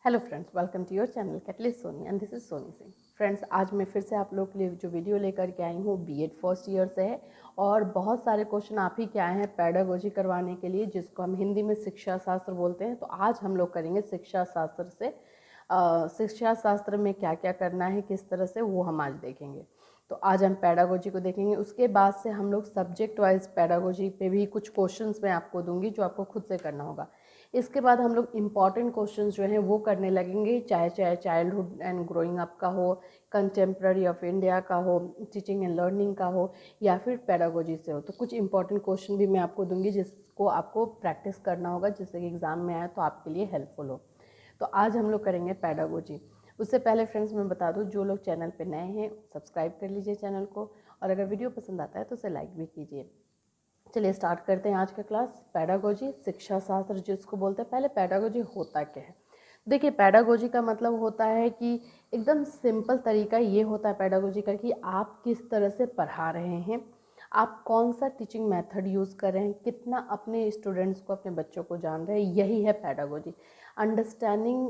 Hello friends, welcome to your channel Catalyst Soni and this is Soni Singh. Friends, आज मैं फिर से आप लोग के लिए जो वीडियो लेकर के आई हूँ बीएड फर्स्ट ईयर से है और बहुत सारे क्वेश्चन आप ही के आए हैं पेडागोजी करवाने के लिए, जिसको हम हिंदी में शिक्षा शास्त्र बोलते हैं। तो आज हम लोग करेंगे शिक्षा शास्त्र से शिक्षा शास्त्र में क्या क्या करना है, किस तरह से, वो हम आज देखेंगे। तो आज हम पेडागोजी को देखेंगे। उसके बाद से हम लोग सब्जेक्ट वाइज पेडागोजी पे भी कुछ क्वेश्चंस मैं आपको दूंगी जो आपको खुद से करना होगा। इसके बाद हम लोग इम्पॉर्टेंट क्वेश्चंस जो हैं वो करने लगेंगे, चाहे चाइल्डहुड एंड ग्रोइंग अप का हो, कंटेम्प्ररी ऑफ इंडिया का हो, टीचिंग एंड लर्निंग का हो, या फिर पेडागोजी से हो। तो कुछ इंपॉर्टेंट क्वेश्चन भी मैं आपको दूंगी जिसको आपको प्रैक्टिस करना होगा, जिससे कि एग्ज़ाम में आए तो आपके लिए हेल्पफुल हो। तो आज हम लोग करेंगे पेडागोजी। उससे पहले फ्रेंड्स मैं बता दूं, जो लोग चैनल पे नए हैं सब्सक्राइब कर लीजिए चैनल को, और अगर वीडियो पसंद आता है तो उसे लाइक भी कीजिए। चलिए स्टार्ट करते हैं आज का क्लास। पेडागोजी, शिक्षा शास्त्र जिसको बोलते हैं। पहले पेडागोजी होता क्या है? देखिए, पेडागोजी का मतलब होता है कि एकदम सिंपल तरीका ये होता है पेडागोजी का कि आप किस तरह से पढ़ा रहे हैं, आप कौन सा टीचिंग मेथड यूज़ कर रहे हैं, कितना अपने स्टूडेंट्स को, अपने बच्चों को जान रहे हैं, यही है पेडागोजी। अंडरस्टैंडिंग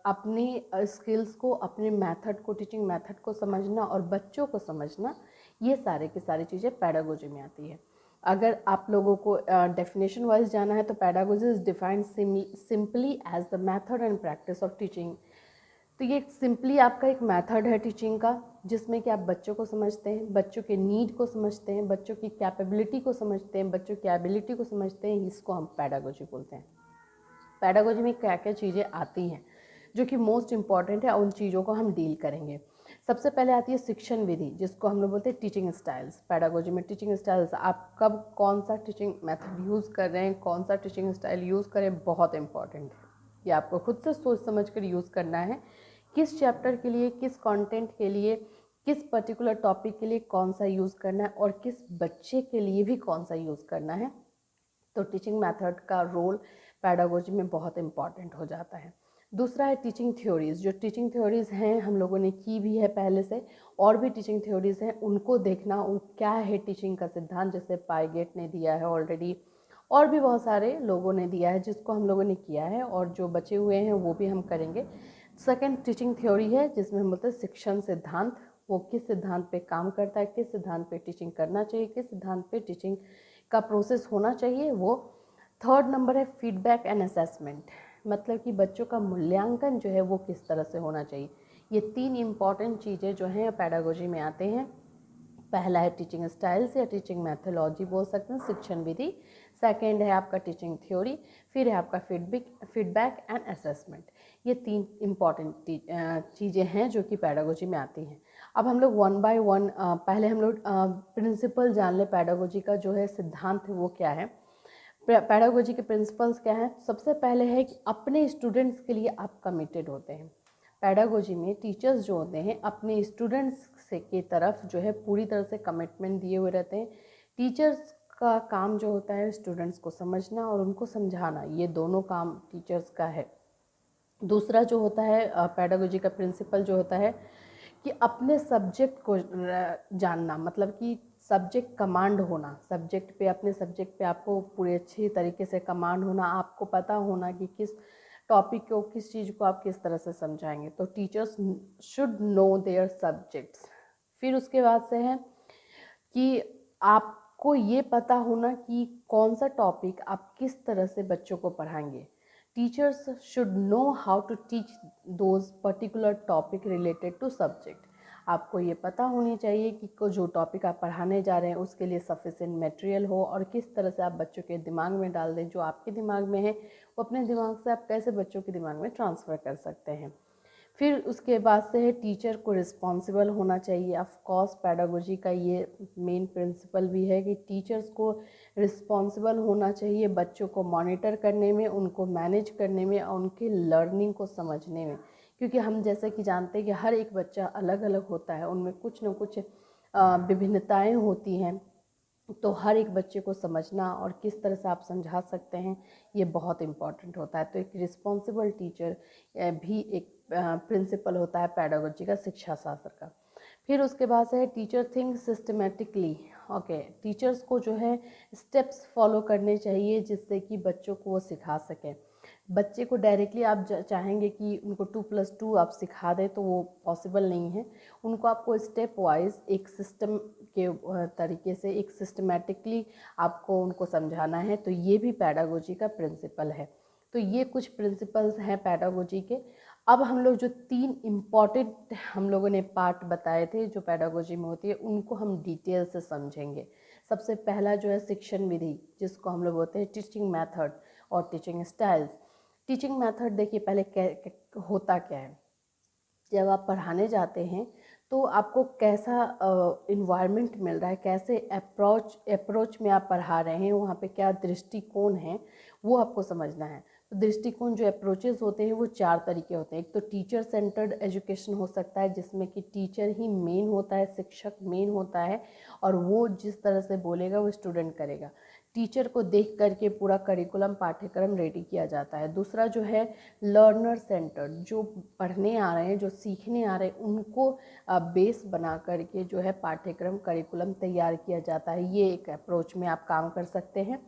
अपनी स्किल्स को, अपने मेथड को, टीचिंग मेथड को समझना और बच्चों को समझना, ये सारे की सारी चीज़ें पेडागोजी में आती है। अगर आप लोगों को डेफिनेशन वाइज जाना है तो pedagogy is defined simply as the method and practice of teaching. तो ये सिंपली आपका एक मेथड है टीचिंग का, जिसमें कि आप बच्चों को समझते हैं, बच्चों के नीड को समझते हैं, बच्चों की कैपेबिलिटी को समझते हैं, बच्चों की एबिलिटी को समझते हैं। इसको हम पेडागोजी बोलते हैं। पेडागोजी में क्या क्या चीज़ें आती हैं जो कि मोस्ट इम्पॉर्टेंट है, उन चीज़ों को हम डील करेंगे। सबसे पहले आती है शिक्षण विधि, जिसको हम लोग बोलते हैं टीचिंग स्टाइल्स। पेडागोजी में टीचिंग स्टाइल्स, आप कब कौन सा टीचिंग मेथड यूज़ कर रहे हैं, कौन सा टीचिंग स्टाइल यूज़ करें, बहुत इंपॉर्टेंट है। ये आपको खुद से सोच समझ कर यूज़ करना है, किस चैप्टर के लिए, किस कंटेंट के लिए, किस पर्टिकुलर टॉपिक के लिए कौन सा यूज़ करना है, और किस बच्चे के लिए भी कौन सा यूज़ करना है। तो टीचिंग मेथड का रोल पेडागोजी में बहुत इंपॉर्टेंट हो जाता है। दूसरा है टीचिंग थ्योरीज़। जो टीचिंग थ्योरीज़ हैं हम लोगों ने की भी है पहले से, और भी टीचिंग थ्योरीज़ हैं, उनको देखना क्या है टीचिंग का सिद्धांत, जैसे पाइगेट ने दिया है ऑलरेडी, और भी बहुत सारे लोगों ने दिया है जिसको हम लोगों ने किया है, और जो बचे हुए हैं वो भी हम करेंगे। सेकेंड टीचिंग थ्योरी है जिसमें हम बोलते हैं शिक्षण सिद्धांत। वो किस सिद्धांत पे काम करता है, किस सिद्धांत पे टीचिंग करना चाहिए, किस सिद्धांत पे टीचिंग का प्रोसेस होना चाहिए, वो। थर्ड नंबर है फीडबैक एंड असेसमेंट, मतलब कि बच्चों का मूल्यांकन जो है वो किस तरह से होना चाहिए। ये तीन इंपॉर्टेंट चीज़ें जो हैं पेडागोजी में आते हैं। पहला है टीचिंग स्टाइल्स या टीचिंग मैथोलॉजी बोल सकते हैं, शिक्षण विधि। सेकेंड है आपका टीचिंग थ्योरी। फिर है आपका फीडबैक एंड असेसमेंट। ये तीन इंपॉर्टेंट चीज़ें हैं जो कि पेडागोजी में आती हैं। अब हम लोग वन बाय वन पहले हम लोग प्रिंसिपल जान ले पेडागोजी का, जो है सिद्धांत है वो क्या है। पेडागोजी के प्रिंसिपल्स क्या हैं? सबसे पहले है कि अपने स्टूडेंट्स के लिए आप कमिटेड होते हैं। पेडागोजी में टीचर्स जो होते हैं अपने स्टूडेंट्स से की तरफ जो है पूरी तरह से कमिटमेंट दिए हुए रहते हैं। टीचर्स का काम जो होता है स्टूडेंट्स को समझना और उनको समझाना, ये दोनों काम टीचर्स का है। दूसरा जो होता है पेडागोजी का प्रिंसिपल जो होता है कि अपने सब्जेक्ट को जानना, मतलब कि सब्जेक्ट कमांड होना, सब्जेक्ट पे, अपने सब्जेक्ट पे आपको पूरे अच्छी तरीके से कमांड होना, आपको पता होना कि किस टॉपिक को, किस चीज़ को आप किस तरह से समझाएंगे। तो teachers should know their subjects. फिर उसके बाद से है कि आपको ये पता होना कि कौन सा टॉपिक आप किस तरह से बच्चों को पढ़ाएंगे। Teachers should know how to teach those particular topic related to subject. आपको ये पता होनी चाहिए कि जो टॉपिक आप पढ़ाने जा रहे हैं उसके लिए सफिशिएंट मटेरियल हो, और किस तरह से आप बच्चों के दिमाग में डाल दें। जो आपके दिमाग में है वो अपने दिमाग से आप कैसे बच्चों के दिमाग में ट्रांसफ़र कर सकते हैं। फिर उसके बाद से है टीचर को रिस्पॉन्सिबल होना चाहिए। ऑफ कोर्स पेडागोजी का ये मेन प्रिंसिपल भी है कि टीचर्स को रिस्पॉन्सिबल होना चाहिए बच्चों को मॉनिटर करने में, उनको मैनेज करने में और उनके लर्निंग को समझने में। क्योंकि हम जैसे कि जानते हैं कि हर एक बच्चा अलग अलग होता है, उनमें कुछ न कुछ विभिन्नताएं होती हैं। तो हर एक बच्चे को समझना और किस तरह से आप समझा सकते हैं, ये बहुत इम्पॉर्टेंट होता है। तो एक रिस्पॉन्सिबल टीचर भी एक प्रिंसिपल होता है पेडागोजी का, शिक्षा शास्त्र का। फिर उसके बाद से है teacher think systematically. Okay, teachers को जो है स्टेप्स फॉलो करने चाहिए जिससे कि बच्चों को वो सिखा सकें। बच्चे को डायरेक्टली आप चाहेंगे कि उनको 2+2 आप सिखा दें तो वो पॉसिबल नहीं है। उनको आपको स्टेप वाइज एक सिस्टम के तरीके से एक सिस्टमेटिकली आपको उनको समझाना है। तो ये भी पैडागोजी का प्रिंसिपल है। तो ये कुछ प्रिंसिपल्स हैं पैडागोजी के। अब हम लोग जो 3 इम्पॉर्टेंट हम लोगों ने पार्ट बताए थे जो पैडागोजी में होती है, उनको हम डिटेल से समझेंगे। सबसे पहला जो है शिक्षण विधि, जिसको हम लोग बोलते हैं टीचिंग मेथड और टीचिंग स्टाइल्स। टीचिंग मेथड देखिए पहले होता क्या है। जब आप पढ़ाने जाते हैं तो आपको कैसा इन्वायरमेंट मिल रहा है, कैसे अप्रोच में आप पढ़ा रहे हैं, वहाँ पे क्या दृष्टिकोण है, वो आपको समझना है। तो दृष्टिकोण जो अप्रोचेस होते हैं वो 4 तरीके होते हैं। एक तो टीचर सेंटर्ड एजुकेशन हो सकता है, जिसमें कि टीचर ही मेन होता है, शिक्षक मेन होता है, और वो जिस तरह से बोलेगा वो स्टूडेंट करेगा। टीचर को देख करके पूरा करिकुलम पाठ्यक्रम रेडी किया जाता है। दूसरा जो है लर्नर सेंटर्ड, जो पढ़ने आ रहे हैं, जो सीखने आ रहे हैं, उनको बेस बना करके जो है पाठ्यक्रम करिकुलम तैयार किया जाता है। ये एक अप्रोच में आप काम कर सकते हैं।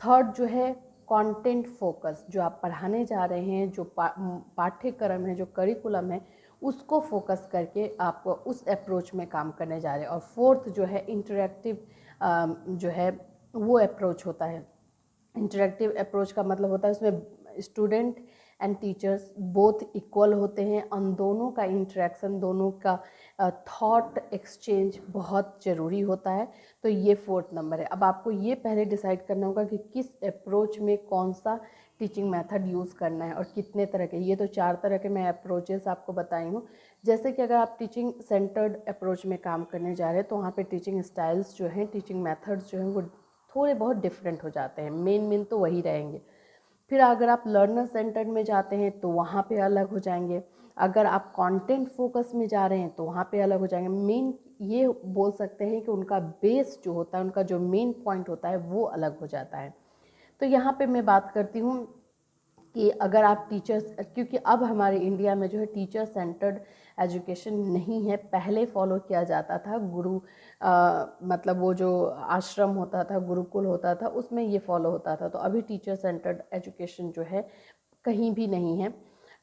थर्ड जो है कंटेंट फोकस, जो आप पढ़ाने जा रहे हैं, जो पाठ्यक्रम है, जो करिकुलम है, उसको फोकस करके आप उस अप्रोच में काम करने जा रहे हैं। और फोर्थ जो है इंटरेक्टिव जो है वो अप्रोच होता है। इंटरेक्टिव अप्रोच का मतलब होता है उसमें student and teachers both equal होते हैं, उन दोनों का इंटरेक्शन, दोनों का थॉट एक्सचेंज बहुत ज़रूरी होता है। तो ये 4th नंबर है। अब आपको ये पहले डिसाइड करना होगा कि किस अप्रोच में कौन सा टीचिंग मेथड यूज़ करना है और कितने तरह के। ये तो 4 तरह के मैं अप्रोचेस आपको बताई हूँ। जैसे कि अगर आप टीचिंग सेंटर्ड अप्रोच में काम करने जा रहे हैं तो वहाँ पे टीचिंग स्टाइल्स जो हैं, टीचिंग मेथड्स जो हैं, वो थोड़े बहुत डिफरेंट हो जाते हैं। मेन तो वही रहेंगे। फिर अगर आप लर्नर सेंटर्ड में जाते हैं तो वहाँ पे अलग हो जाएंगे। अगर आप कंटेंट फोकस में जा रहे हैं तो वहाँ पे अलग हो जाएंगे। मेन ये बोल सकते हैं कि उनका बेस जो होता है, उनका जो मेन पॉइंट होता है, वो अलग हो जाता है। तो यहाँ पे मैं बात करती हूँ कि अगर आप टीचर्स, क्योंकि अब हमारे इंडिया में जो है टीचर सेंटर्ड एजुकेशन नहीं है। पहले फॉलो किया जाता था गुरु मतलब वो जो आश्रम होता था, गुरुकुल होता था, उसमें ये फॉलो होता था। तो अभी टीचर सेंटर्ड एजुकेशन जो है कहीं भी नहीं है।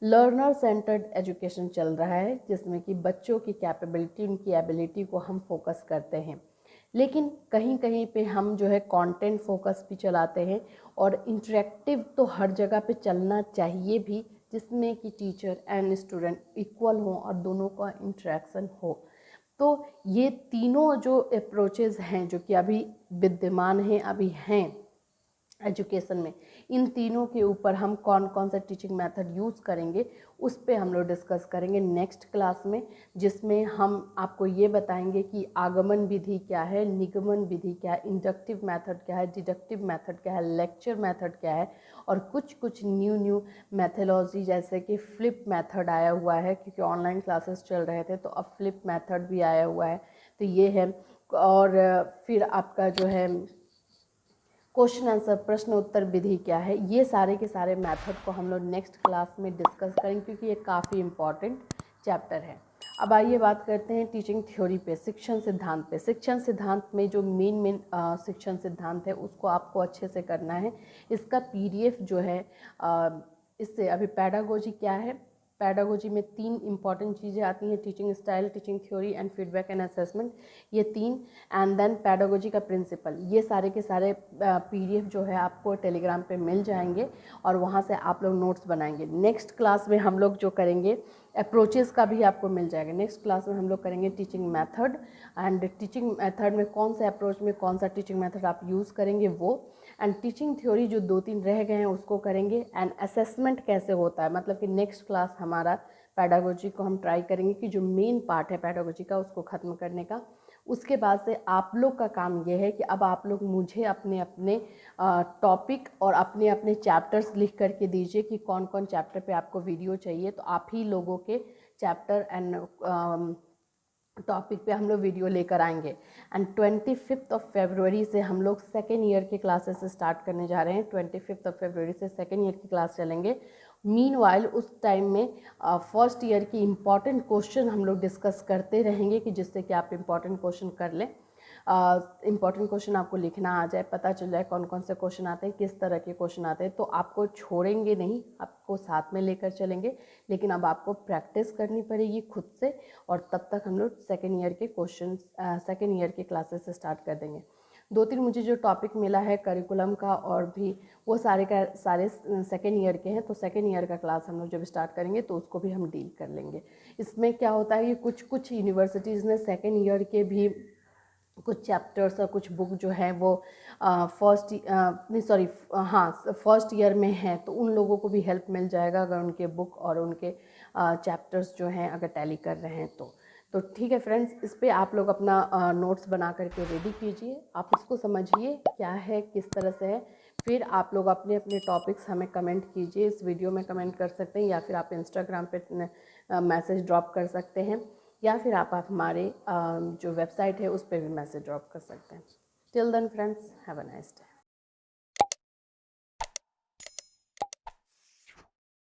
लर्नर सेंटर्ड एजुकेशन चल रहा है, जिसमें कि बच्चों की कैपेबिलिटी, उनकी एबिलिटी को हम फोकस करते हैं। लेकिन कहीं कहीं पे हम जो है कंटेंट फोकस भी चलाते हैं, और इंटरेक्टिव तो हर जगह पे चलना चाहिए भी, जिसमें कि टीचर एंड स्टूडेंट इक्वल हो और दोनों का इंटरेक्शन हो। तो ये तीनों जो अप्रोचेस हैं जो कि अभी विद्यमान हैं, अभी हैं एजुकेशन में, इन तीनों के ऊपर हम कौन कौन सा टीचिंग मेथड यूज़ करेंगे उस पे हम लोग डिस्कस करेंगे नेक्स्ट क्लास में, जिसमें हम आपको ये बताएंगे कि आगमन विधि क्या है, निगमन विधि क्या है, इंडक्टिव मेथड क्या है, डिडक्टिव मेथड क्या है, लेक्चर मेथड क्या है, और कुछ न्यू मेथोलॉजी जैसे कि फ्लिप मेथड आया हुआ है, क्योंकि ऑनलाइन क्लासेस चल रहे थे तो अब फ्लिप मेथड भी आया हुआ है। तो ये है। और फिर आपका जो है क्वेश्चन आंसर, प्रश्न उत्तर विधि क्या है, ये सारे के सारे मेथड को हम लोग नेक्स्ट क्लास में डिस्कस करेंगे, क्योंकि ये काफ़ी इम्पॉर्टेंट चैप्टर है। अब आइए बात करते हैं टीचिंग थ्योरी पे, शिक्षण सिद्धांत पे। शिक्षण सिद्धांत में जो मेन शिक्षण सिद्धांत है उसको आपको अच्छे से करना है। इसका PDF जो है इससे अभी पैडागोजी क्या है, पैडागोजी में 3 इंपॉर्टेंट चीज़ें आती हैं, teaching style, teaching theory and feedback and assessment, ये 3, एंड देन पैडागोजी का प्रिंसिपल। ये सारे के सारे PDF जो है आपको टेलीग्राम पे मिल जाएंगे, और वहाँ से आप लोग नोट्स बनाएंगे। नेक्स्ट क्लास में हम लोग जो करेंगे अप्रोचेस का भी आपको मिल जाएगा। नेक्स्ट क्लास में हम लोग करेंगे teaching method, and teaching method में कौन से अप्रोच में कौन सा टीचिंग मेथड आप यूज़ करेंगे वो, एंड टीचिंग थ्योरी जो 2-3 रह गए हैं उसको करेंगे, एंड असेसमेंट कैसे होता है, मतलब कि नेक्स्ट क्लास हमारा पैडागोजी को हम ट्राई करेंगे कि जो मेन पार्ट है पैडागोजी का उसको ख़त्म करने का। उसके बाद से आप लोग का काम ये है कि अब आप लोग मुझे अपने अपने टॉपिक और अपने अपने चैप्टर्स लिख करके दीजिए कि कौन कौन चैप्टर पे आपको वीडियो चाहिए। तो आप ही लोगों के चैप्टर एंड टॉपिक पे हम लोग वीडियो लेकर आएंगे। एंड 25 फरवरी से हम लोग सेकेंड ईयर की क्लासेस स्टार्ट करने जा रहे हैं। 25 फरवरी से सेकेंड ईयर की क्लास चलेंगे। मीनवाइल उस टाइम में फर्स्ट ईयर की इम्पॉर्टेंट क्वेश्चन हम लोग डिस्कस करते रहेंगे, कि जिससे कि आप इम्पॉर्टेंट क्वेश्चन कर लें। इम्पॉर्टेंट क्वेश्चन आपको लिखना आ जाए, पता चल जाए कौन कौन से क्वेश्चन आते हैं, किस तरह के क्वेश्चन आते हैं, तो आपको छोड़ेंगे नहीं, आपको साथ में लेकर चलेंगे। लेकिन अब आपको प्रैक्टिस करनी पड़ेगी खुद से, और तब तक हम लोग सेकेंड ईयर के क्लासेस स्टार्ट कर देंगे। 2-3 मुझे जो टॉपिक मिला है करिकुलम का और भी, वो सारे का सारे सेकेंड ईयर के हैं, तो सेकेंड ईयर का क्लास हम लोग जब स्टार्ट करेंगे तो उसको भी हम डील कर लेंगे। इसमें क्या होता है कि कुछ यूनिवर्सिटीज़ ने सेकेंड ईयर के भी कुछ चैप्टर्स और कुछ बुक जो है वो फर्स्ट ईयर में है, तो उन लोगों को भी हेल्प मिल जाएगा अगर उनके बुक और उनके चैप्टर्स जो हैं अगर टैली कर रहे हैं तो ठीक है फ्रेंड्स, इस पे आप लोग अपना नोट्स बना करके रेडी कीजिए, आप इसको समझिए क्या है, किस तरह से है। फिर आप लोग अपने अपने टॉपिक्स हमें कमेंट कीजिए, इस वीडियो में कमेंट कर सकते हैं, या फिर आप इंस्टाग्राम पे मैसेज ड्रॉप कर सकते हैं, या फिर आप हमारे जो वेबसाइट है उस पर भी मैसेज ड्रॉप कर सकते हैं। Till then friends, have a nice day.